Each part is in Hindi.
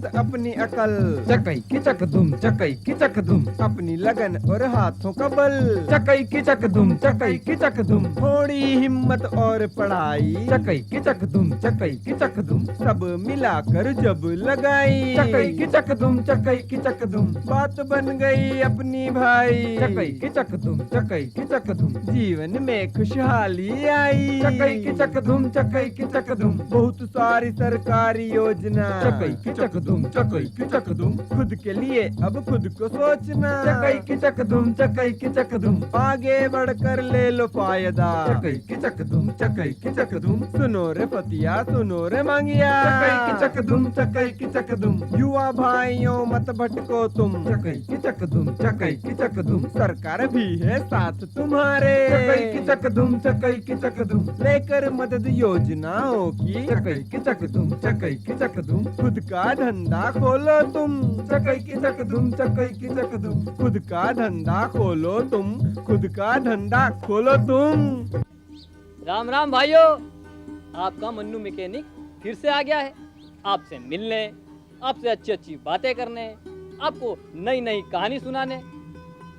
मत अपनी अकल, चकई की चक धुम, चकई की चक धुम, अपनी लगन और हाथों का बल, चकई की चक धुम, चकई की चक धुम, थोड़ी हिम्मत और पढ़ाई, चकई की चक धुम, चकई की चक धुम, सब मिलाकर जब लगाई, चकई की चक धुम, चकई की चक धुम, बात बन गई अपनी भाई, चकई की चक धुम, चकई की चक धुम, जीवन में खुशहाली आई, चकई की चक धुम, चकई की चक धुम, बहुत सारी सरकारी योजना, चकई की चक धुम, चकई की चक धुम, खुद के लिए अब खुद को सोचना, चकई की चक धुम, चकई की चक धुम, आगे बढ़कर ले लो फायदा, चकई की चक धुम, चकई की चक धुम, सुनो रे पतिया सुनो रे मांगिया, चकई की चक धुम, चकई की चक धुम, युवा भाइयों मत भटको तुम, चकई की चक धुम, चकई की चक धुम, सरकार भी है साथ तुम्हारे, चकई की चक धुम, चकई की चक धुम, लेकर मदद योजनाओं की, चकई की चक धुम, चकई की चक धुम, खुद का धंधा खोलो तुम, चकई की चक धुम, चकई की चक धुम, खुद का धंधा खोलो तुम, खुद का धंधा खोलो तुम। राम राम भाइयों, आपका मन्नू मैकेनिक फिर से आ गया है आपसे मिलने, आपसे अच्छी अच्छी बातें करने, आपको नई नई कहानी सुनाने।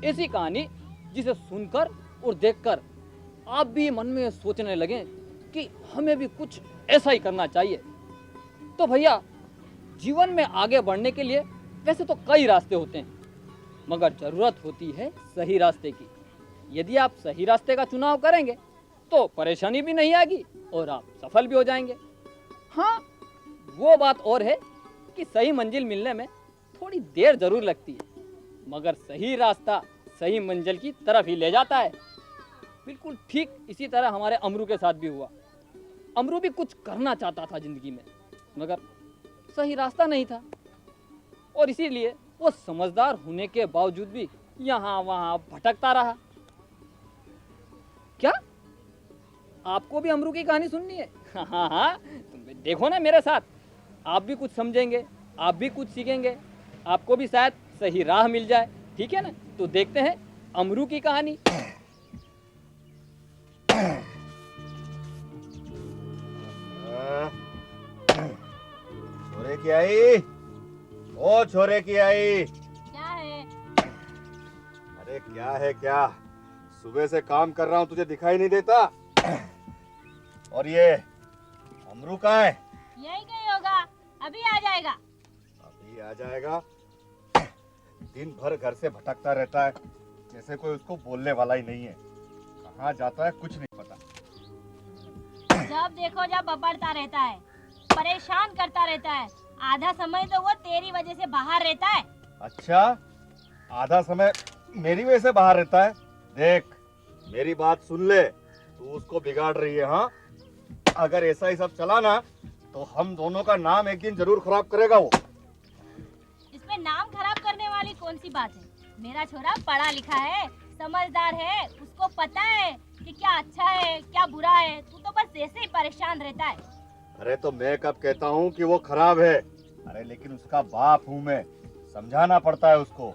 ऐसी कहानी जिसे सुनकर और देखकर आप भी मन में सोचने लगें कि हमें भी कुछ ऐसा ही करना चाहिए। तो भैया, जीवन में आगे बढ़ने के लिए वैसे तो कई रास्ते होते हैं, मगर ज़रूरत होती है सही रास्ते की। यदि आप सही रास्ते का चुनाव करेंगे तो परेशानी भी नहीं आएगी और आप सफल भी हो जाएंगे। हाँ, वो बात और है कि सही मंजिल मिलने में थोड़ी देर जरूर लगती है, मगर सही रास्ता सही मंजिल की तरफ ही ले जाता है। बिल्कुल ठीक इसी तरह हमारे अमरू के साथ भी हुआ। अमरू भी कुछ करना चाहता था जिंदगी में, मगर सही रास्ता नहीं था, और इसीलिए वो समझदार होने के बावजूद भी यहाँ वहाँ भटकता रहा। क्या आपको भी अमरू की कहानी सुननी है? हाँ हाँ, तुम देखो ना मेरे साथ, आप भी कुछ समझेंगे, आप भी कुछ सीखेंगे, आपको भी शायद सही राह मिल जाए। ठीक है ना? तो देखते हैं अमरू की कहानी। छोरे की आई, ओ छोरे की आई। क्या है? अरे क्या है क्या, सुबह से काम कर रहा हूँ, तुझे दिखाई नहीं देता? और ये अमरू कहाँ है? यही कहीं होगा, अभी आ जाएगा। अभी आ जाएगा? दिन भर घर से भटकता रहता है, जैसे कोई उसको बोलने वाला ही नहीं है। कहाँ जाता है कुछ नहीं पता। जब देखो जब बबड़ता रहता है, परेशान करता रहता है। आधा समय तो वो तेरी वजह से बाहर रहता है। अच्छा, आधा समय मेरी वजह से बाहर रहता है? देख, मेरी बात सुन ले, तू उसको बिगाड़ रही है। हाँ, अगर ऐसा ही सब चला ना तो हम दोनों का नाम एक दिन जरूर खराब करेगा वो। इसमें नाम खराब करने वाली कौन सी बात है? मेरा छोरा पढ़ा लिखा है, समझदार है, उसको पता है कि क्या अच्छा है क्या बुरा है। तू तो बस ऐसे ही परेशान रहता है। अरे तो मैं कब कहता हूँ कि वो खराब है? अरे लेकिन उसका बाप हूँ मैं, समझाना पड़ता है उसको।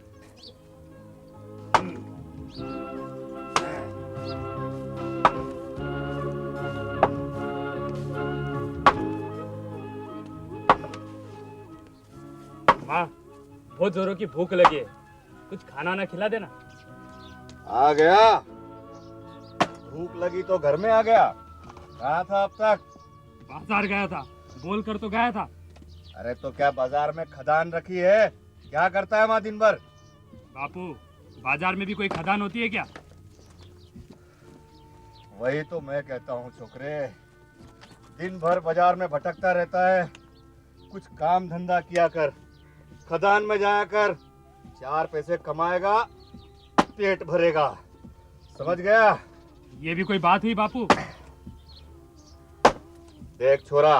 माँ, बहुत जोरों की भूख लगी है, कुछ खाना ना खिला देना। आ गया? भूख लगी तो घर में आ गया? कहाँ था अब तक? बाजार गया था, बोल कर तो गया था। अरे तो क्या बाजार में खदान रखी है? क्या करता है वहाँ दिन भर? बापू, बाजार में भी कोई खदान होती है क्या? वही तो मैं कहता हूँ छोकरे, दिन भर बाजार में भटकता रहता है, कुछ काम धंधा किया कर, खदान में जाया कर, 4 पैसे कमाएगा, पेट भरेगा। समझ गया? ये भी कोई बात हुई बापू? देख छोरा,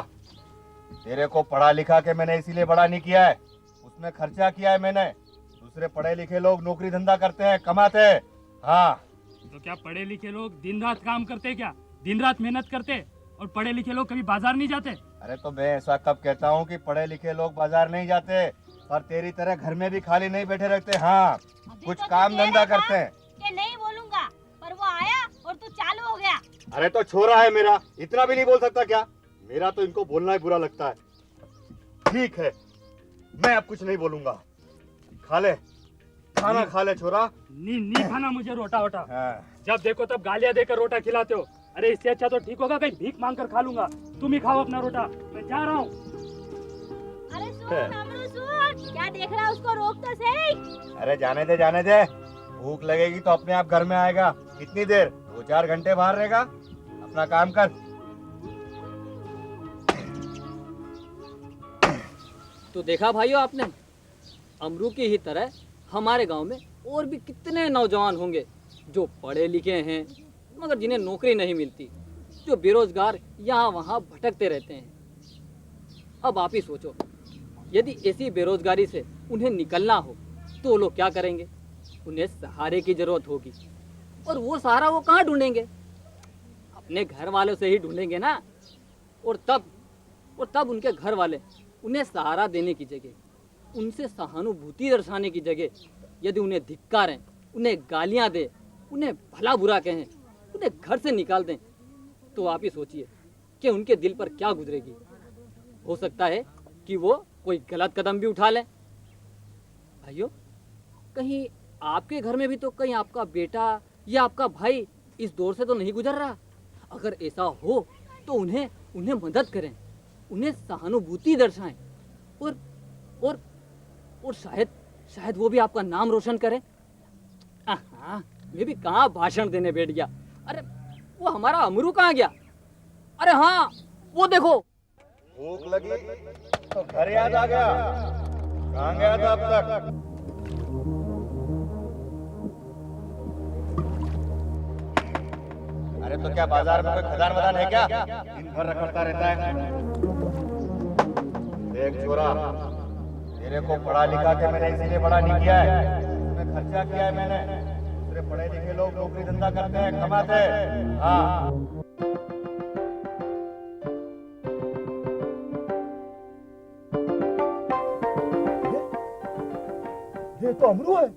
तेरे को पढ़ा लिखा के मैंने इसीलिए बड़ा नहीं किया है, उसमें खर्चा किया है मैंने। दूसरे पढ़े लिखे लोग नौकरी धंधा करते हैं, कमाते हैं। हाँ, तो क्या पढ़े लिखे लोग दिन रात काम करते क्या? दिन रात मेहनत करते, और पढ़े लिखे लोग कभी बाजार नहीं जाते? अरे तो मैं ऐसा कब कहता हूँ कि पढ़े लिखे लोग बाजार नहीं जाते, पर तेरी तरह घर में भी खाली नहीं बैठे रहते। हाँ, कुछ तो काम धंधा करते हैं। कि नहीं बोलूंगा, पर वो आया और तू चालू हो गया। अरे तो छोरा है मेरा, इतना भी नहीं बोल सकता क्या? मेरा तो इनको बोलना ही बुरा लगता है। ठीक है, मैं अब कुछ नहीं बोलूंगा। खा ले, खाना खा ले छोरा। नहीं खाना मुझे रोटा वोटा। हाँ। जब देखो तब गालियां देकर रोटा खिलाते हो। अरे इससे अच्छा तो ठीक होगा कहीं भीख मांग कर खा लूंगा। तुम ही खाओ अपना रोटा, मैं जा रहा हूँ। अरे सुन अमरू सुन, क्या देख रहा है, उसको रोक तो सही। अरे जाने दे जाने दे, भूख लगेगी तो अपने आप घर में आएगा। कितनी देर, 2-4 घंटे बाहर रहेगा। अपना काम कर। तो देखा भाइयों आपने, अमरू की ही तरह हमारे गांव में और भी कितने नौजवान होंगे जो पढ़े लिखे हैं मगर जिन्हें नौकरी नहीं मिलती, जो बेरोजगार यहाँ वहाँ भटकते रहते हैं। अब आप ही सोचो, यदि ऐसी बेरोजगारी से उन्हें निकलना हो तो वो लोग क्या करेंगे? उन्हें सहारे की जरूरत होगी, और वो सहारा वो कहाँ ढूंढेंगे? अपने घर वालों से ही ढूंढेंगे ना। और तब उनके घर वाले उन्हें सहारा देने की जगह, उनसे सहानुभूति दर्शाने की जगह, यदि उन्हें धिक्कारें, उन्हें गालियां दें, उन्हें भला बुरा कहें, उन्हें घर से निकाल दें, तो आप ही सोचिए कि उनके दिल पर क्या गुजरेगी। हो सकता है कि वो कोई गलत कदम भी उठा लें। भाइयों, कहीं आपके घर में भी तो कहीं आपका बेटा या आपका भाई इस दौर से तो नहीं गुजर रहा? अगर ऐसा हो तो उन्हें मदद करें, उन्हें सहानुभूति दर्शाएं, और शायद वो भी आपका नाम रोशन करें। हाँ, मैं भी कहाँ भाषण देने बैठ गया। अरे वो हमारा अमरू कहाँ गया? अरे हाँ, वो देखो। भूख लगी तो घर याद आ गया। कहाँ गया था अब तक? अरे तो क्या बाजार में कोई खदान वदान है क्या? दिन भर रखड़ता रहता है। देख छोरा, तेरे को पढ़ा लिखा के मैंने इसीलिए बड़ा नहीं किया है, उसमें खर्चा किया है मैंने। दूसरे पढ़े लिखे लोग नौकरी धंधा करते हैं, कमाते हैं। हाँ, ये तो अमरू है।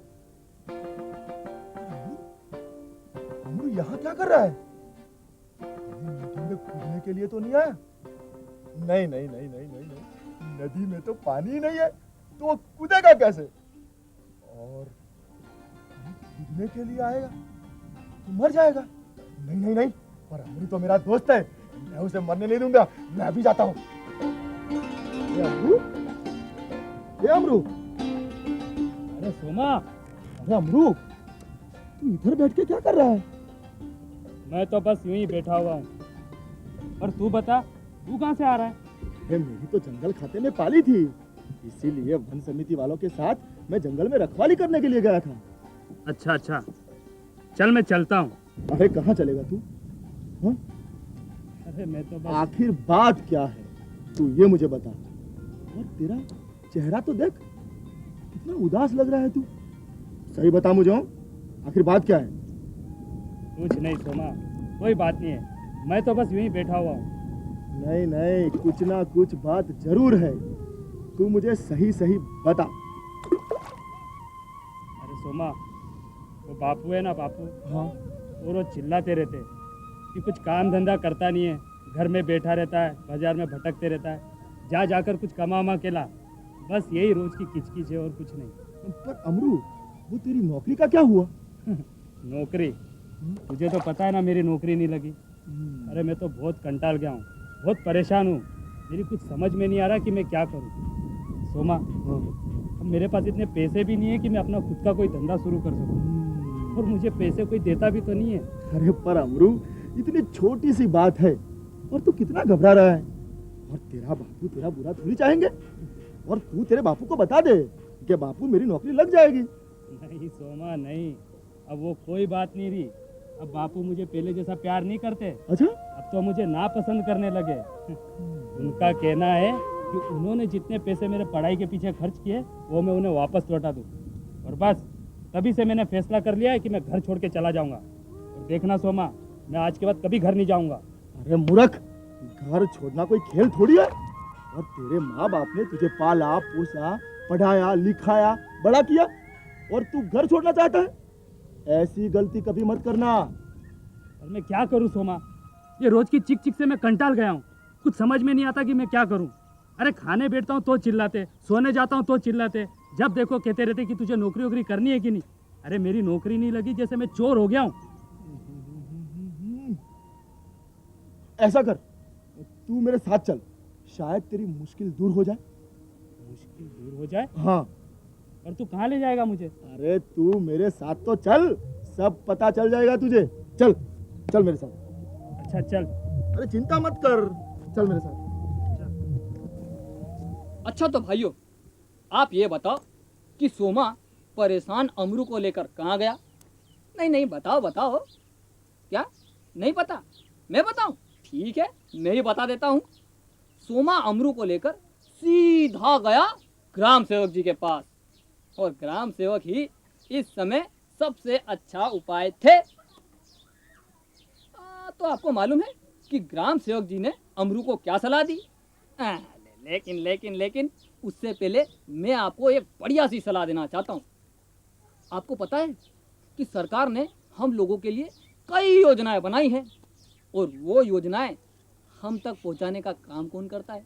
अमरू यहाँ क्या कर रहा है? नदी में कूदने के लिए तो नहीं आया? नहीं नहीं नहीं नहीं नहीं नहीं, नदी में तो पानी ही नहीं है, तो वो कूदेगा कैसे? और कूदने के लिए आएगा तो मर जाएगा। नहीं नहीं नहीं, पर अमरू तो मेरा दोस्त है, मैं उसे मरने नहीं दूंगा। मैं अभी जाता हूँ। ये अमरू, ये अमरू। अरे सोमा, अरे अमरू, तू इधर बैठ के क्या कर रहा है? मैं तो बस यूं ही बैठा हुआ हूँ। और तू बता, तू कहाँ से आ रहा है? अरे मेरी तो जंगल खाते में पाली थी, इसीलिए वन समिति वालों के साथ मैं जंगल में रखवाली करने के लिए गया था। अच्छा, चल मैं चलता हूँ। अरे कहाँ चलेगा तू? हाँ? अरे मैं तो बस... आखिर बात क्या है, तू ये मुझे बता। और तेरा चेहरा तो देख, कितना उदास लग रहा है तू। सही बता मुझे, आखिर बात क्या है? कुछ नहीं सोमा, कोई बात नहीं है, मैं तो बस यूं ही बैठा हुआ हूँ। नहीं नहीं, कुछ ना कुछ बात जरूर है, तू मुझे सही सही बता। अरे सोमा, वो बापू है ना, बापू, हाँ, वो रोज चिल्लाते रहते कि कुछ काम धंधा करता नहीं है, घर में बैठा रहता है, बाजार में भटकते रहता है, जाकर कुछ कमा के ला। बस यही रोज की किचकिच है और कुछ नहीं। पर अमरू, वो तेरी नौकरी का क्या हुआ? नौकरी? तुझे तो पता है ना, मेरी नौकरी नहीं लगी। अरे मैं तो बहुत कंटाल गया हूँ, बहुत परेशान हूँ। मेरी कुछ समझ में नहीं आ रहा कि मैं क्या करूँ। सोमा, अब मेरे पास इतने पैसे भी नहीं है कि मैं अपना खुद का कोई धंधा शुरू कर सकूँ, और मुझे पैसे कोई देता भी तो नहीं है। अरे पर अमरू, इतनी छोटी सी बात है और तू कितना घबरा रहा है? और तेरा बापू तेरा बुरा थोड़ी चाहेंगे, और तू तेरे बापू को बता दे कि बापू मेरी नौकरी लग जाएगी। नहीं सोमा नहीं, अब वो कोई बात नहीं रही। अब बापू मुझे पहले जैसा प्यार नहीं करते। अच्छा? अब तो मुझे नापसंद करने लगे। उनका कहना है कि उन्होंने जितने पैसे मेरे पढ़ाई के पीछे खर्च किए वो मैं उन्हें वापस लौटा दूं। और बस तभी से मैंने फैसला कर लिया है कि मैं घर छोड़ के चला जाऊंगा। और देखना सोमा, मैं आज के बाद कभी घर नहीं जाऊंगा। अरे मूर्ख, घर छोड़ना कोई खेल थोड़ी है। और तेरे माँ बाप ने तुझे पाला पोसा, पढ़ाया लिखाया, बड़ा किया, और तू घर छोड़ना चाहता है? ऐसी गलती कभी मत करना। और मैं क्या करूं सोमा, ये रोज की चिक चिक से मैं कंटाल गया हूं। कुछ समझ में नहीं आता कि मैं क्या करूं। अरे खाने बैठता हूँ तो चिल्लाते, सोने जाता हूँ तो चिल्लाते, जब देखो कहते रहते कि तुझे नौकरी वोकरी करनी है कि नहीं। अरे मेरी नौकरी नहीं लगी, जैसे मैं चोर हो गया हूँ। ऐसा कर, तू मेरे साथ चल, शायद तेरी मुश्किल दूर हो जाए। मुश्किल दूर हो जाए? हाँ। और तू कहाँ ले जाएगा मुझे? अरे तू मेरे साथ तो चल, सब पता चल जाएगा तुझे। चल चल मेरे साथ। अच्छा चल। अरे चिंता मत कर, चल मेरे साथ। अच्छा तो भाइयों, आप ये बताओ कि सोमा परेशान अमरू को लेकर कहाँ गया? नहीं नहीं, बताओ बताओ। क्या नहीं पता? मैं बताऊं? ठीक है, मैं ही बता देता हूँ। सोमा अमरू को लेकर सीधा गया ग्राम सेवक जी के पास, और ग्राम सेवक ही इस समय सबसे अच्छा उपाय थे। तो आपको मालूम है कि ग्राम सेवक जी ने अमरू को क्या सलाह दी? लेकिन लेकिन लेकिन उससे पहले मैं आपको एक बढ़िया सी सलाह देना चाहता हूँ। आपको पता है कि सरकार ने हम लोगों के लिए कई योजनाएं बनाई हैं, और वो योजनाएं हम तक पहुंचाने का काम कौन करता है?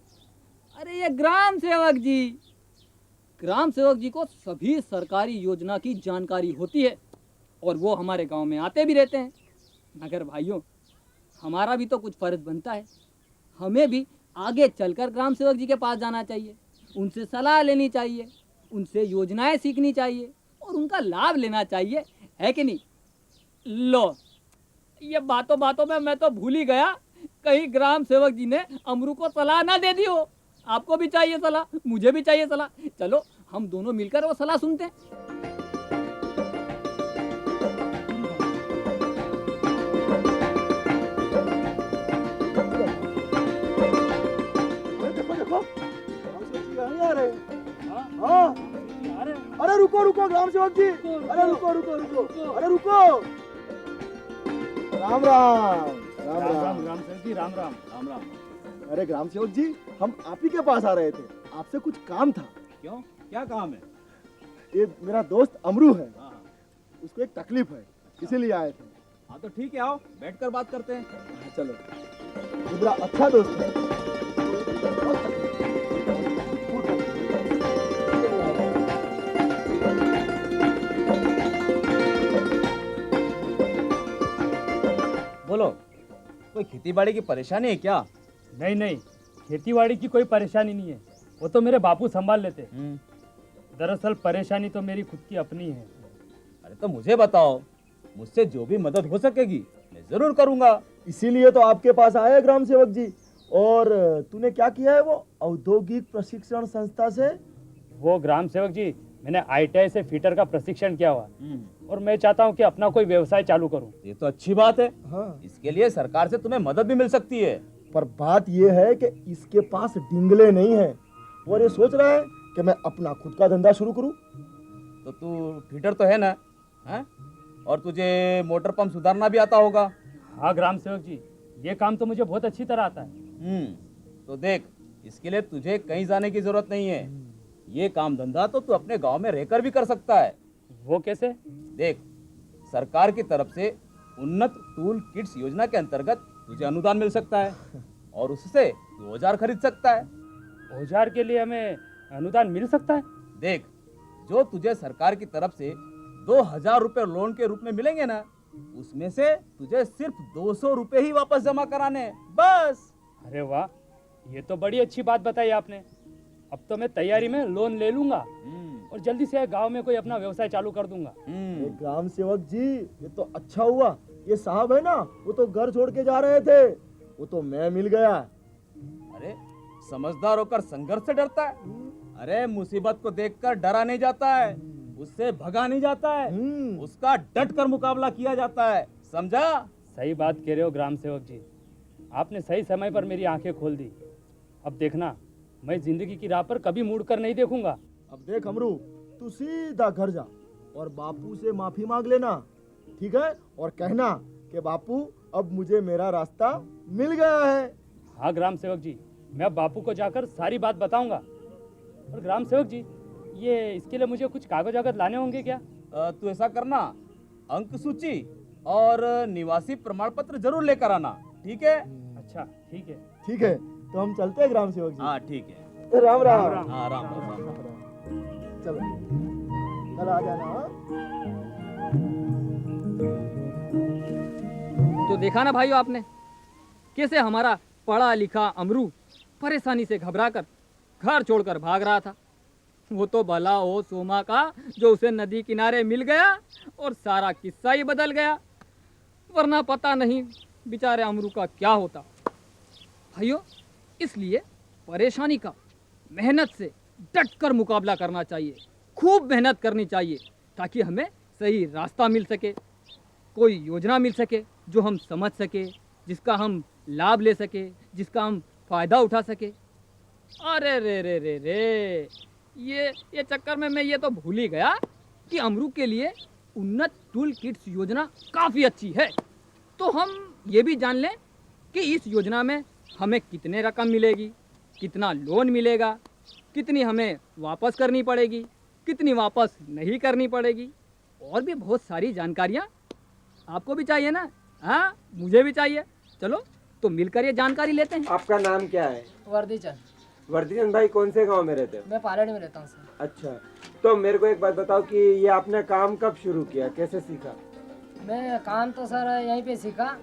अरे ये ग्राम सेवक जी। ग्राम सेवक जी को सभी सरकारी योजना की जानकारी होती है, और वो हमारे गांव में आते भी रहते हैं। मगर भाइयों, हमारा भी तो कुछ फर्ज बनता है। हमें भी आगे चलकर ग्राम सेवक जी के पास जाना चाहिए, उनसे सलाह लेनी चाहिए, उनसे योजनाएं सीखनी चाहिए और उनका लाभ लेना चाहिए, है कि नहीं? लो, ये बातों बातों में मैं तो भूल ही गया, कहीं ग्राम सेवक जी ने अमरू को सलाह ना दे दी हो। आपको भी चाहिए सलाह, मुझे भी चाहिए सलाह। चलो हम दोनों मिलकर वो सलाह सुनते हैं। देखो देखो, ग्राम सेवक जी यहीं आ रहे हैं। हाँ? हाँ। अरे अरे रुको रुको ग्राम सेवक जी, अरे रुको रुको रुको, अरे रुको। राम राम। राम राम राम। राम राम सेवक जी, राम राम राम राम। अरे ग्राम सेवक जी, हम आप ही के पास आ रहे थे, आपसे कुछ काम था। क्यों, क्या काम है? ये मेरा दोस्त अमरू है, हाँ उसको एक तकलीफ है, इसीलिए आए थे। हाँ, तो ठीक है, आओ बैठकर बात करते हैं। हाँ, चलो, ये मेरा अच्छा दोस्त है। बोलो, कोई खेतीबाड़ी की परेशानी है क्या? नहीं नहीं, खेतीबाड़ी की कोई परेशानी नहीं है, वो तो मेरे बापू संभाल लेते। दरअसल परेशानी तो मेरी खुद की अपनी है। अरे तो मुझे बताओ, मुझसे जो भी मदद हो सकेगी मैं जरूर करूंगा। इसीलिए तो आपके पास आए ग्राम सेवक जी। और तूने क्या किया है वो औद्योगिक प्रशिक्षण संस्था से? वो ग्राम सेवक जी, मैंने ITI से फिटर का प्रशिक्षण किया हुआ, और मैं चाहता हूँ कि अपना कोई व्यवसाय चालू करूँ। ये तो अच्छी बात है। हाँ। इसके लिए सरकार से तुम्हें मदद भी मिल सकती है। पर बात ये है कि इसके पास डिंगले नहीं है, और ये सोच रहा है कि मैं अपना खुद का धंधा शुरू करूं। तो तू फिटर तो है ना? हाँ? और तुझे मोटर पंप सुधारना भी आता होगा। हाँ ग्राम सेवक जी, ये काम तो मुझे बहुत अच्छी तरह आता है। तो देख, इसके लिए तुझे कहीं जाने की जरूरत नहीं है। ये काम धंधा तो तू अपने गांव में रहकर भी कर सकता है। वो कैसे? देख, सरकार की तरफ से उन्नत टूल किट्स योजना के अंतर्गत तुझे अनुदान मिल सकता है, और उससे तू औजार खरीद सकता है। औजार के लिए हमें अनुदान मिल सकता है? देख, जो तुझे सरकार की तरफ से 2000 रुपए लोन के रूप में मिलेंगे ना, उसमें से तुझे सिर्फ 200 रुपए ही वापस जमा कराने हैं, बस। अरे वाह, ये तो बड़ी अच्छी बात बताई आपने। अब तो मैं तैयारी में लोन ले लूंगा और जल्दी से गांव में कोई अपना व्यवसाय चालू कर दूंगा। अरे ग्राम सेवक जी, ये तो अच्छा हुआ। ये साहब है ना, वो तो घर छोड़ के जा रहे थे, वो तो मैं मिल गया। अरे समझदार होकर संघर्ष से डरता है? अरे मुसीबत को देखकर डरा नहीं जाता है, उससे भगा नहीं जाता है, उसका डट कर मुकाबला किया जाता है, समझा? सही बात कह रहे हो ग्राम सेवक जी, आपने सही समय पर मेरी आंखें खोल दी। अब देखना, मैं जिंदगी की राह पर कभी मुड़कर नहीं देखूंगा। अब देख अमरू, तू सीधा घर जा और बापू से माफी मांग लेना, ठीक है? और कहना कि बापू, अब मुझे मेरा रास्ता मिल गया है। हाँ ग्राम सेवक जी, मैं अब बापू को जाकर सारी बात बताऊंगा। और ग्राम सेवक जी, ये इसके लिए मुझे कुछ कागज वागज लाने होंगे क्या? तू ऐसा करना, अंक सूची और निवासी प्रमाण पत्र जरूर लेकर आना, ठीक है? अच्छा ठीक है। ठीक है, तो हम चलते हैं ग्राम सेवक जी। हाँ ठीक है। राम राम। हाँ राम राम राम। चलो कल आ जाना। हाँ? तो देखा ना भाइयों आपने कैसे हमारा पढ़ा लिखा अमरू परेशानी से घबराकर घर छोड़कर भाग रहा था। वो तो भला हो सोमा का जो उसे नदी किनारे मिल गया और सारा किस्सा ही बदल गया, वरना पता नहीं बेचारे अमरू का क्या होता। भाइयों, इसलिए परेशानी का मेहनत से डटकर मुकाबला करना चाहिए, खूब मेहनत करनी चाहिए ताकि हमें सही रास्ता मिल सके, कोई योजना मिल सके जो हम समझ सके, जिसका हम लाभ ले सके, जिसका हम फ़ायदा उठा सके। अरे रे रे रे रे, ये चक्कर में मैं ये तो भूल ही गया कि अमरू के लिए उन्नत टूल किट्स योजना काफ़ी अच्छी है। तो हम ये भी जान लें कि इस योजना में हमें कितने रकम मिलेगी, कितना लोन मिलेगा, कितनी हमें वापस करनी पड़ेगी, कितनी वापस नहीं करनी पड़ेगी, और भी बहुत सारी जानकारियाँ आपको भी चाहिए ना। हाँ, मुझे भी चाहिए। चलो तो मिलकर ये जानकारी लेते हैं। आपका नाम क्या है? वर्दी चंद। वर्धीचंद भाई, कौन से गांव में रहते हो? मैं पालड़ी में रहता हूँ सर। अच्छा, तो मेरे को एक बात बताओ कि ये आपने काम कब शुरू किया, कैसे सीखा? मैं काम तो सर यहीं पे सीखा।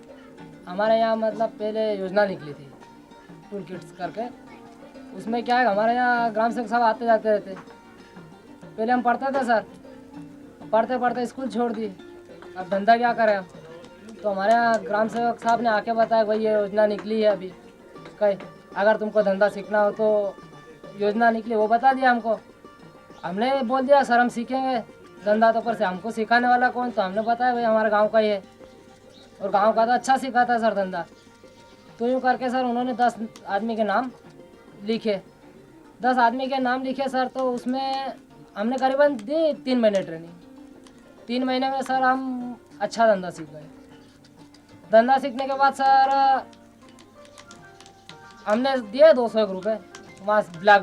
हमारे यहाँ मतलब पहले योजना निकली थी टूल किट्स करके। उसमें क्या है, हमारे यहाँ ग्राम सेवक साहब आते जाते रहते। पहले हम पढ़ते थे सर, पढ़ते पढ़ते स्कूल छोड़ दिए। अब धंधा क्या करें हम? तो हमारे यहाँ ग्राम सेवक साहब ने आके बताया भाई ये योजना निकली है अभी, कहीं अगर तुमको धंधा सीखना हो तो योजना निकली, वो बता दिया हमको। हमने बोल दिया सर हम सीखेंगे धंधा, तो पर से हमको सिखाने वाला कौन? तो हमने बताया भाई हमारे गांव का ही है, और गांव का तो अच्छा सिखाता है सर धंधा। तो यूँ करके सर उन्होंने 10 आदमी के नाम लिखे। 10 आदमी के नाम लिखे सर, तो उसमें हमने करीबन दी 3 महीने ट्रेनिंग। 3 महीने में सर हम अच्छा धंधा सीख गए। धंधा सीखने के बाद सर हमने दिए 201 रुपये वहाँ ब्लॉक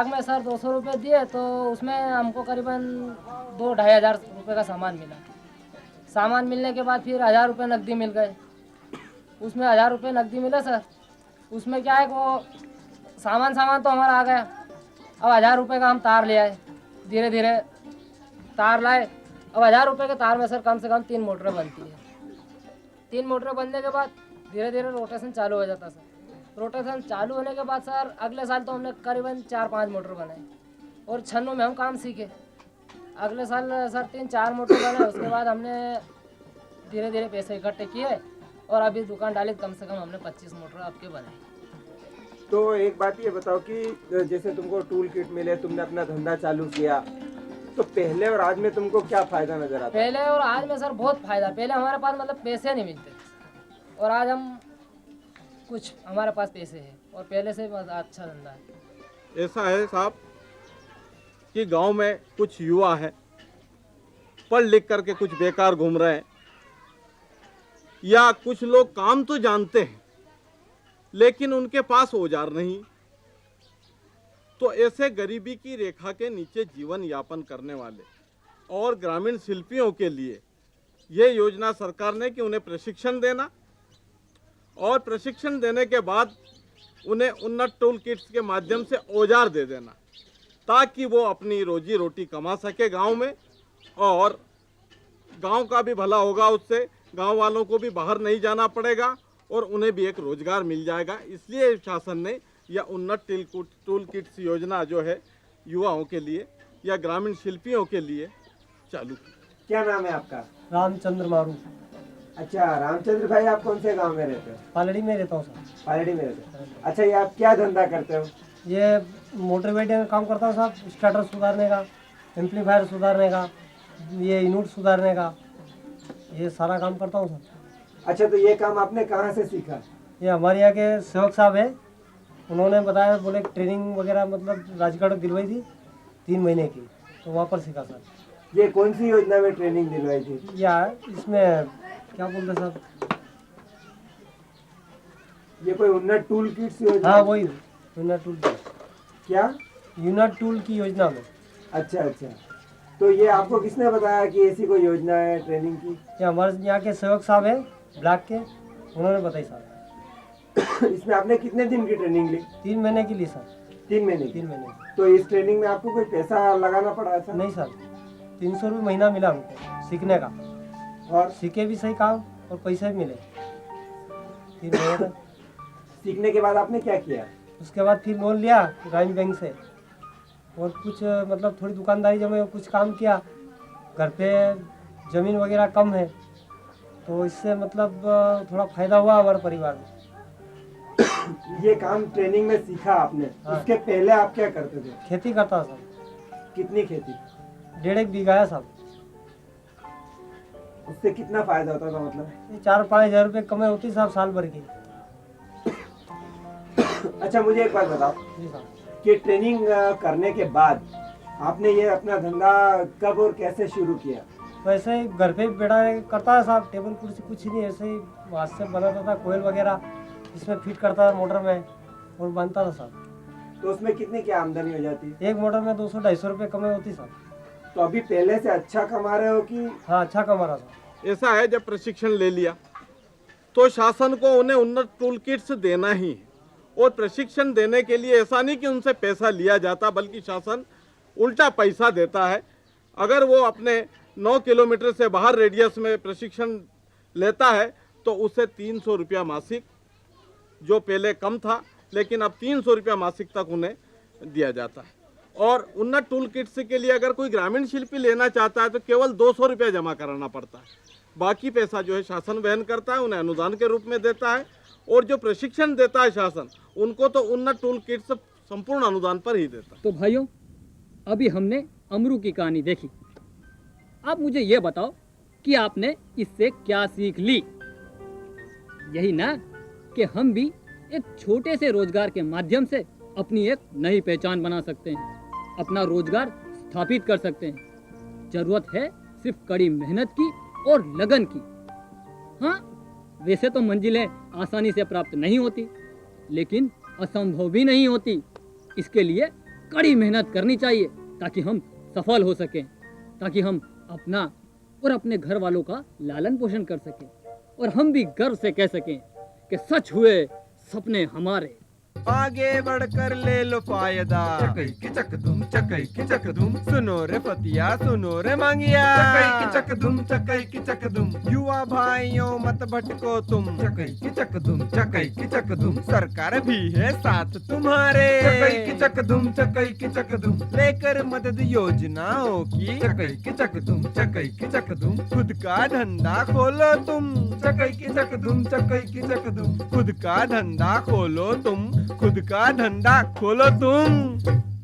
में सर 200 रुपये दिए, तो उसमें हमको करीबन 2-2.5 हज़ार रुपये का सामान मिला। सामान मिलने के बाद फिर 1000 रुपये नकदी मिल गए। उसमें 1000 रुपये नकदी मिले सर। उसमें क्या है वो सामान तो हमारा आ गया। अब 1000 रुपये का हम तार ले आए, धीरे धीरे तार लाए। अब 1000 रुपये के तार में सर कम से कम 3 मोटरें बनती है। 3 मोटरें बनने के बाद धीरे धीरे रोटेशन चालू हो जाता सर। रोटेशन चालू होने के बाद सर अगले साल तो हमने करीबन 4-5 मोटर बनाए, और 96 में हम काम सीखे। अगले साल सर 3-4 मोटर बनाए। उसके बाद हमने धीरे धीरे पैसे इकट्ठे किए, और अभी दुकान डाली, कम से कम हमने 25 मोटर आपके बनाए। तो एक बात ये बताओ कि जैसे तुमको टूल किट मिले, तुमने अपना धंधा चालू किया, तो पहले और आज में तुमको क्या फायदा नजर आता है? पहले और आज में सर बहुत फायदा। पहले हमारे पास मतलब पैसे नहीं मिलते, और आज हम कुछ हमारे पास पैसे हैं, और पहले से अच्छा धंधा है। ऐसा है साहब कि गांव में कुछ युवा है, पढ़ लिख करके कुछ बेकार घूम रहे हैं, या कुछ लोग काम तो जानते हैं लेकिन उनके पास औजार नहीं। तो ऐसे गरीबी की रेखा के नीचे जीवन यापन करने वाले और ग्रामीण शिल्पियों के लिए ये योजना सरकार ने कि उन्हें प्रशिक्षण देना, और प्रशिक्षण देने के बाद उन्हें उन्नत टूल किट्स के माध्यम से औजार दे देना, ताकि वो अपनी रोजी रोटी कमा सके गांव में, और गांव का भी भला होगा उससे, गांव वालों को भी बाहर नहीं जाना पड़ेगा और उन्हें भी एक रोजगार मिल जाएगा। इसलिए शासन ने यह उन्नत टूल किट्स योजना जो है युवाओं के लिए या ग्रामीण शिल्पियों के लिए चालू की। क्या नाम है आपका? रामचंद्र मारू। अच्छा रामचंद्र भाई, आप कौन से गांव में रहते हो? पालड़ी में रहता हूँ सर। पालड़ी में रहते हो? अच्छा, ये आप क्या धंधा करते हो? ये मोटर वेल्डिंग का काम करता हूँ साहब। स्टार्टर सुधारने का, एम्पलीफायर सुधारने का, ये यूनिट सुधारने का, ये सारा काम करता हूँ सर। अच्छा, तो ये काम आपने कहाँ से सीखा? ये हमारे यहाँ के सेवक साहब है, उन्होंने बताया, बोले ट्रेनिंग वगैरह मतलब राजगढ़ दिलवाई थी 3 महीने की, तो वहाँ पर सीखा सर। ये कौन सी योजना में ट्रेनिंग दिलवाई थी? या इसमें क्या बोलते सर, ये कोई उन्नत टूल किट्स योजना? हाँ वही यूनिट टूल की। क्या? यूनिट टूल की योजना में। अच्छा अच्छा, तो ये आपको किसने बताया कि ऐसी कोई योजना है ट्रेनिंग की? ये हमारे यहाँ के सेवक साहब है ब्लॉक के, उन्होंने बताई सर। इसमें आपने कितने दिन की ट्रेनिंग ली? 3 महीने की ली सर। 3 महीने की? 3 महीने तो इस ट्रेनिंग में आपको कोई पैसा लगाना पड़ा था? नहीं सर, 300 रुपये महीना मिला हमको सीखने का, और सीखे भी सही काम और पैसे भी मिले 3 महीने तक। सीखने के बाद आपने क्या किया? उसके बाद फिर लोन लिया ग्रामीण बैंक से और कुछ मतलब थोड़ी दुकानदारी जमे और कुछ काम किया। घर पे ज़मीन वगैरह कम है तो इससे मतलब थोड़ा फायदा हुआ हमारे परिवार में। ये काम ट्रेनिंग में सीखा आपने, हाँ। उसके पहले आप क्या करते थे? खेती करता था साहब, कितनी खेती? 1.5 बीघा है साहब। उससे कितना फायदा होता था मतलब? 4-5 हज़ार रुपये कमाई होती साहब साल भर की। अच्छा मुझे एक बात बताओ जी साहब, कि ट्रेनिंग करने के बाद आपने ये अपना धंधा कब और कैसे शुरू किया? तो ऐसे ही घर पे बैठा करता था साहब, टेबल कुर्सी कुछ नहीं, ऐसे ही हाथ से बनाता था कोयल वगैरह, इसमें फिट करता था मोटर में और बनता था साहब। तो उसमें कितनी क्या आमदनी हो जाती? एक मोटर में 200-250 रुपये कमाई होती साहब। तो अभी पहले से अच्छा कमा रहे हो कि? हाँ अच्छा कमा रहा था। ऐसा है, जब प्रशिक्षण ले लिया तो शासन को उन्हें उन्नत टूल किट्स देना ही है। और प्रशिक्षण देने के लिए ऐसा नहीं कि उनसे पैसा लिया जाता, बल्कि शासन उल्टा पैसा देता है। अगर वो अपने 9 किलोमीटर से बाहर रेडियस में प्रशिक्षण लेता है तो उसे 300 रुपया मासिक, जो पहले कम था लेकिन अब 300 रुपया मासिक तक उन्हें दिया जाता है। और उन्नत टूल किट्स के लिए अगर कोई ग्रामीण शिल्पी लेना चाहता है तो केवल 200 रुपया जमा कराना पड़ता है। बाकी पैसा जो है शासन वहन करता है, उन्हें अनुदान के रूप में देता है। और जो प्रशिक्षण देता है शासन, उनको तो उन्नत टूल किट्स संपूर्ण अनुदान पर ही देता है। तो भाइयों, अभी हमने अमरू की कहानी देखी। आप मुझे ये बताओ कि आपने इससे क्या सीख ली। यही ना कि हम भी एक छोटे से रोजगार के माध्यम से अपनी एक नई पहचान बना सकते हैं, अपना रोजगार स्थापित कर सकते हैं। जरूरत है सिर्फ कड़ी मेहनत की और लगन की। हाँ, वैसे तो मंजिलें आसानी से प्राप्त नहीं होती, लेकिन असंभव भी नहीं होती। इसके लिए कड़ी मेहनत करनी चाहिए ताकि हम सफल हो सकें, ताकि हम अपना और अपने घर वालों का लालन पोषण कर सकें और हम भी गर्व से कह सकें कि सच हुए सपने हमारे। आगे बढ़कर ले लो फायदा, चकई की चक धूम, चकई की चक धूम, सुनो रे पतिया सुनो रे मांगिया, चकई की चक धूम, चकई की चक धूम, युवा भाइयों मत भटको तुम, चकई की चक धूम, चकई की चक धूम, सरकार भी है साथ तुम्हारे, चकई की चक धूम, चकई की चक धूम, लेकर मदद योजनाओं की, चकई की चक धूम, चकई की चक धूम, खुद का धंधा खोलो तुम, चकई की चक धूम, चकई की चक धूम, खुद का धंधा खोलो तुम, खुद का धंधा खोलो तुम।